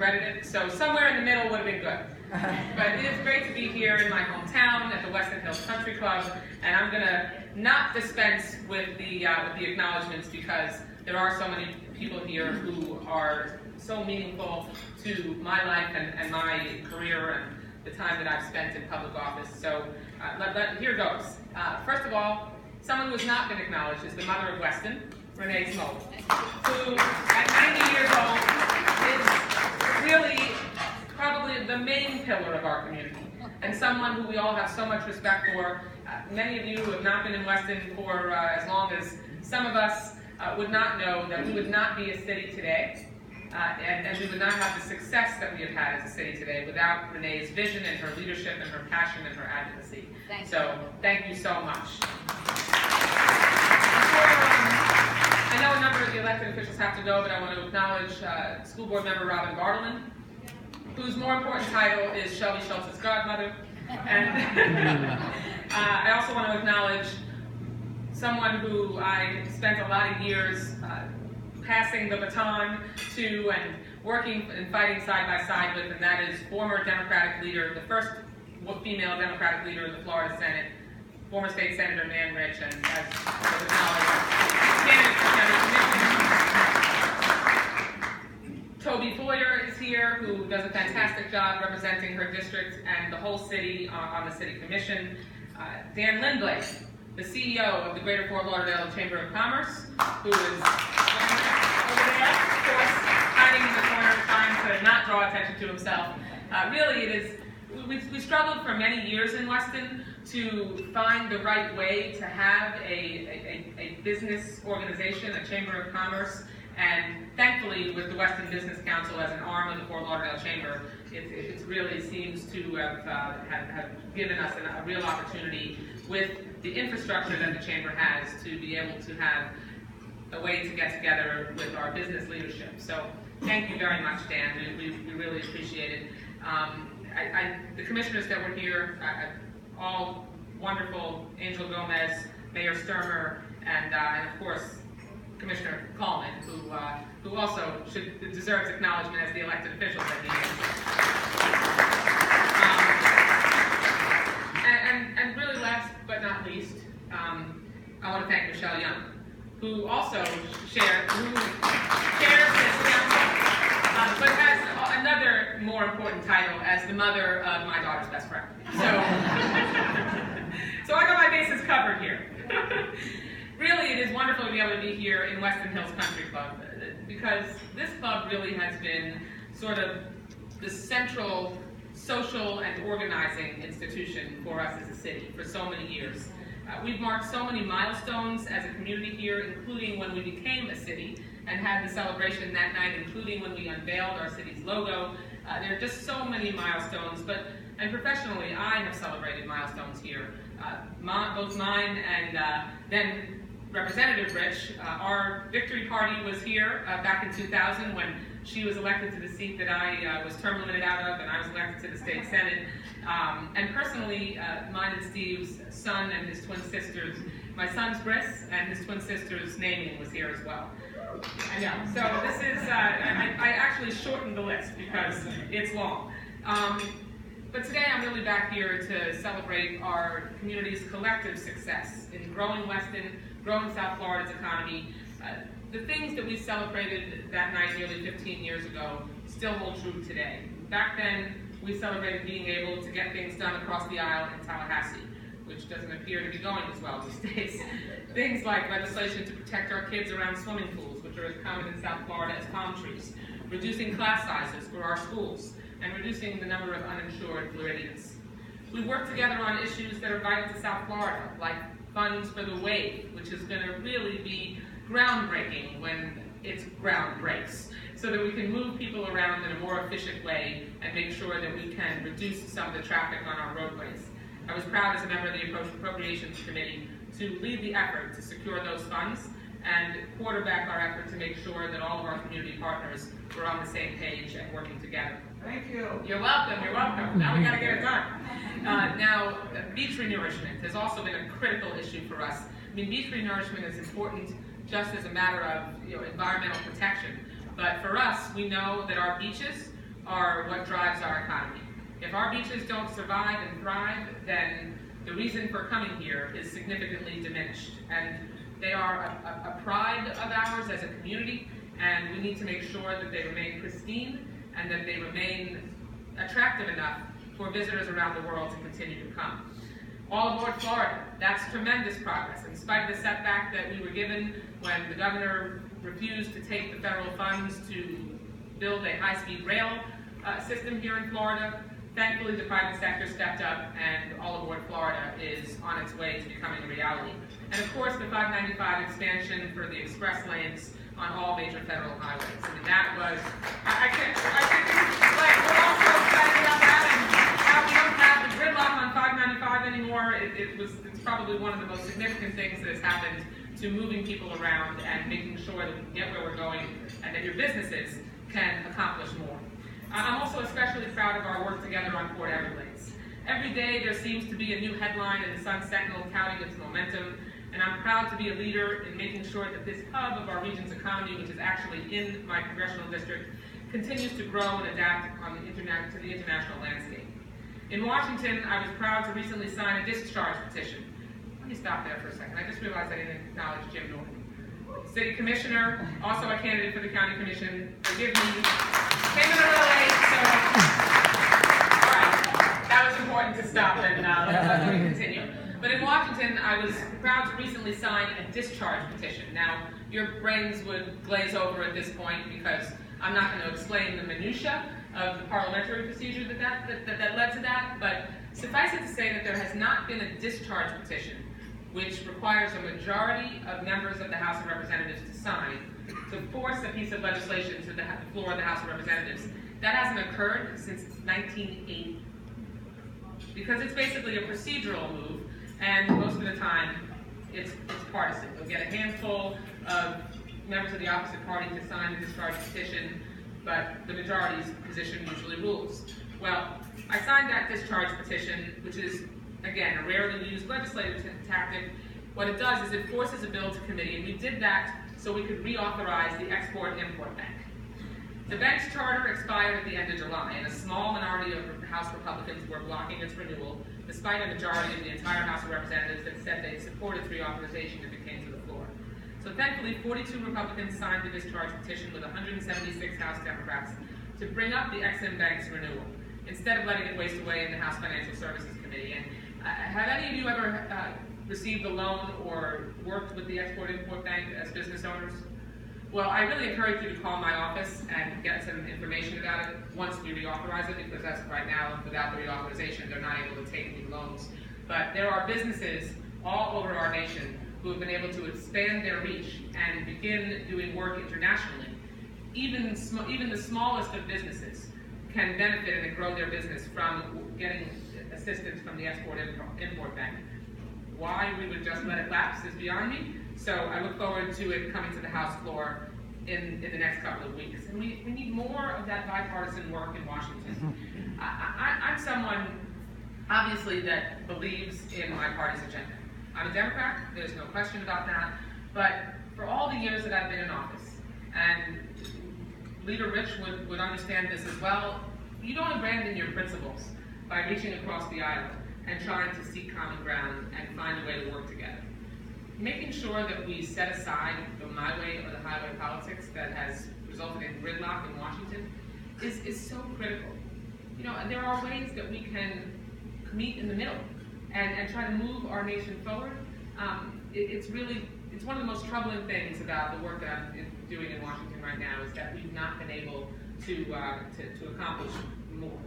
regretted it. So somewhere in the middle would have been good. But it is great to be here in my hometown at the Weston Hills Country Club, and I'm going to not dispense with the acknowledgments because there are so many people here who are so meaningful to my life and my career and the time that I've spent in public office. So here goes. First of all, someone who has not been acknowledged is the mother of Weston, Renee Smoke, who at 90 years old is really probably the main pillar of our community, and someone who we all have so much respect for. Many of you who have not been in Weston for as long as some of us would not know that we would not be a city today, and we would not have the success that we have had as a city today without Renee's vision and her leadership and her passion and her advocacy. Thank you so much. I know a number of the elected officials have to go, but I want to acknowledge School Board Member Robin Bartleman, whose more important title is Shelby Schultz's godmother. And I also want to acknowledge someone who I spent a lot of years passing the baton to and working and fighting side by side with, and that is former Democratic leader, the first female Democratic leader in the Florida Senate, former State Senator Nan Rich, and as was acknowledged, candidate for county commission. Toby Foyer is here, who does a fantastic job representing her district and the whole city on the city commission. Dan Lindblade, the CEO of the Greater Fort Lauderdale Chamber of Commerce, who is over there, of course, hiding in the corner, trying to not draw attention to himself. Really, it is. We struggled for many years in Weston to find the right way to have a business organization, a Chamber of Commerce, and thankfully with the Weston Business Council as an arm of the Fort Lauderdale Chamber, it really seems to have given us a real opportunity with the infrastructure that the Chamber has to be able to have a way to get together with our business leadership. So thank you very much, Dan. We really appreciate it. The commissioners that were here, all wonderful, Angel Gomez, Mayor Sturmer, and of course, Commissioner Coleman, who also deserves acknowledgement as the elected officials that he is. And really last but not least, I want to thank Michelle Young, who also chairs this council, but has another more important title as the mother of my daughter's best friend. So I got my bases covered here. Really, it is wonderful to be able to be here in Weston Hills Country Club because this club really has been sort of the central social and organizing institution for us as a city for so many years. We've marked so many milestones as a community here, including when we became a city and had the celebration that night, including when we unveiled our city's logo. There are just so many milestones, and professionally, I have celebrated milestones here. Both mine and then Representative Rich. Our victory party was here back in 2000 when she was elected to the seat that I was term limited out of, and I was elected to the state senate. And personally, mine and Steve's son and his twin sisters, my son's bris and his twin sister's naming was here as well. I know. So this is, I actually shortened the list because it's long. But today I'm really back here to celebrate our community's collective success in growing Weston, growing South Florida's economy. The things that we celebrated that night nearly 15 years ago still hold true today. Back then, we celebrated being able to get things done across the aisle in Tallahassee, which doesn't appear to be going as well these days. Things like legislation to protect our kids around swimming pools, which are as common in South Florida as palm trees, reducing class sizes for our schools, and reducing the number of uninsured Floridians. We work together on issues that are vital to South Florida, like funds for the WAVE, which is going to really be groundbreaking when its ground breaks, so that we can move people around in a more efficient way and make sure that we can reduce some of the traffic on our roadways. I was proud as a member of the Appropriations Committee to lead the effort to secure those funds and quarterback our effort to make sure that all of our community partners were on the same page and working together. Thank you. You're welcome, you're welcome. Now we got to get it done. Now, beach renourishment has also been a critical issue for us. I mean, beach renourishment is important just as a matter of environmental protection. But for us, we know that our beaches are what drives our economy. If our beaches don't survive and thrive, then the reason for coming here is significantly diminished. And they are a pride of ours as a community, and we need to make sure that they remain pristine and that they remain attractive enough for visitors around the world to continue to come. All aboard Florida, that's tremendous progress. In spite of the setback that we were given when the governor refused to take the federal funds to build a high-speed rail system here in Florida, thankfully the private sector stepped up, and All Aboard Florida is on its way to becoming a reality. And of course, the 595 expansion for the express lanes on all major federal highways. I mean, that was, I can't explain. We're also excited about that, and now we don't have the gridlock on 595 anymore. It's probably one of the most significant things that has happened to moving people around and making sure that we can get where we're going and that your businesses can accomplish more. I'm also especially proud of our work together on Port Everglades. Every day there seems to be a new headline in the Sun Sentinel touting its momentum, and I'm proud to be a leader in making sure that this hub of our region's economy, which is actually in my congressional district, continues to grow and adapt to the international landscape. In Washington, I was proud to recently sign a discharge petition. Let me stop there for a second. I just realized I didn't acknowledge Jim Norton. City Commissioner, also a candidate for the County Commission. Forgive me, came in a little late, so all right, that was important to stop and let me continue. But in Washington, I was proud to recently sign a discharge petition. Now, your brains would glaze over at this point because I'm not going to explain the minutiae of the parliamentary procedure that led to that, but suffice it to say that there has not been a discharge petition which requires a majority of members of the House of Representatives to sign to force a piece of legislation to the floor of the House of Representatives. That hasn't occurred since 1980. Because it's basically a procedural move, and most of the time it's partisan. You'll get a handful of members of the opposite party to sign the discharge petition, but the majority's position usually rules. Well, I signed that discharge petition, which is, again, a rarely used legislative tactic. What it does is it forces a bill to committee, and we did that so we could reauthorize the Export-Import Bank. The bank's charter expired at the end of July, and a small minority of House Republicans were blocking its renewal, despite a majority of the entire House of Representatives that said they supported reauthorization if it came to the floor. So thankfully, 42 Republicans signed the discharge petition with 176 House Democrats to bring up the Ex-Im Bank's renewal, instead of letting it waste away in the House Financial Services Committee. And have any of you ever received a loan or worked with the Export-Import Bank as business owners? Well, I really encourage you to call my office and get some information about it once we reauthorize it, because that's right now, without the reauthorization, they're not able to take any loans. But there are businesses all over our nation who have been able to expand their reach and begin doing work internationally. Even the smallest of businesses can benefit and grow their business from getting assistance from the Export-Import Bank. Why we would just let it lapse is beyond me. So I look forward to it coming to the House floor in the next couple of weeks. And we need more of that bipartisan work in Washington. I'm someone, obviously, that believes in my party's agenda. I'm a Democrat, there's no question about that. But for all the years that I've been in office, and Leader Rich would understand this as well, you don't abandon your principles by reaching across the aisle and trying to seek common ground and find a way to work together. Making sure that we set aside the my way or the highway politics that has resulted in gridlock in Washington is so critical. You know, and there are ways that we can meet in the middle and try to move our nation forward. It's one of the most troubling things about the work that I'm doing in Washington right now is that we've not been able to accomplish more.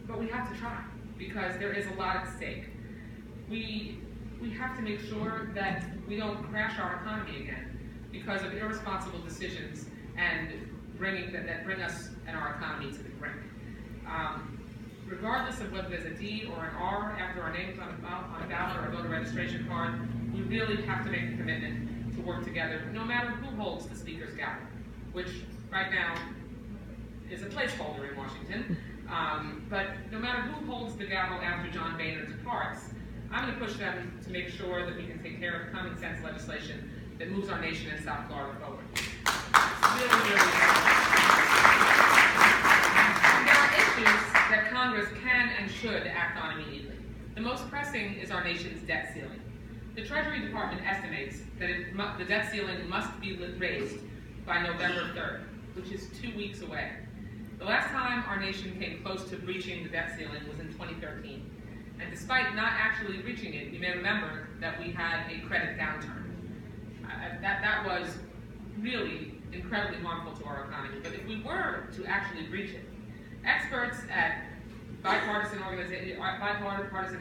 But we have to try, because there is a lot at stake. We have to make sure that we don't crash our economy again because of irresponsible decisions and that bring us and our economy to the brink. Regardless of whether there's a D or an R after our names on a ballot or a voter registration card, we really have to make a commitment to work together, no matter who holds the Speaker's gavel, which right now is a placeholder in Washington. But no matter who holds the gavel after John Boehner departs, I'm going to push them to make sure that we can take care of common sense legislation that moves our nation and South Florida forward. It's really, really important. nation's debt ceiling. The Treasury Department estimates that the debt ceiling must be raised by November 3rd, which is 2 weeks away. The last time our nation came close to breaching the debt ceiling was in 2013. And despite not actually reaching it, you may remember that we had a credit downturn. That was really incredibly harmful to our economy. But if we were to actually breach it, experts at bipartisan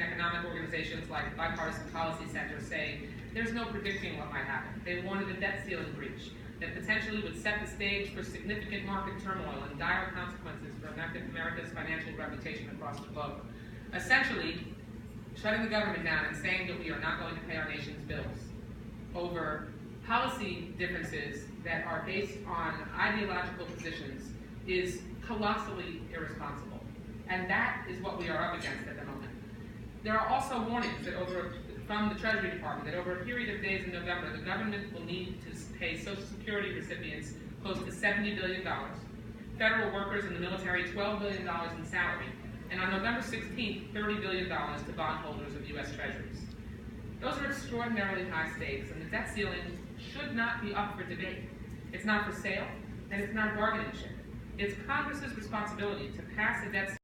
economic organizations like Bipartisan Policy Center say there's no predicting what might happen. They wanted a debt ceiling breach that potentially would set the stage for significant market turmoil and dire consequences for America's financial reputation across the globe. Essentially, shutting the government down and saying that we are not going to pay our nation's bills over policy differences that are based on ideological positions is colossally irresponsible. And that is what we are up against at the moment. There are also warnings that from the Treasury Department that over a period of days in November, the government will need to pay Social Security recipients close to $70 billion, federal workers in the military $12 billion in salary, and on November 16th, $30 billion to bondholders of U.S. Treasuries. Those are extraordinarily high stakes, and the debt ceiling should not be up for debate. It's not for sale, and it's not a bargaining chip. It's Congress's responsibility to pass a debt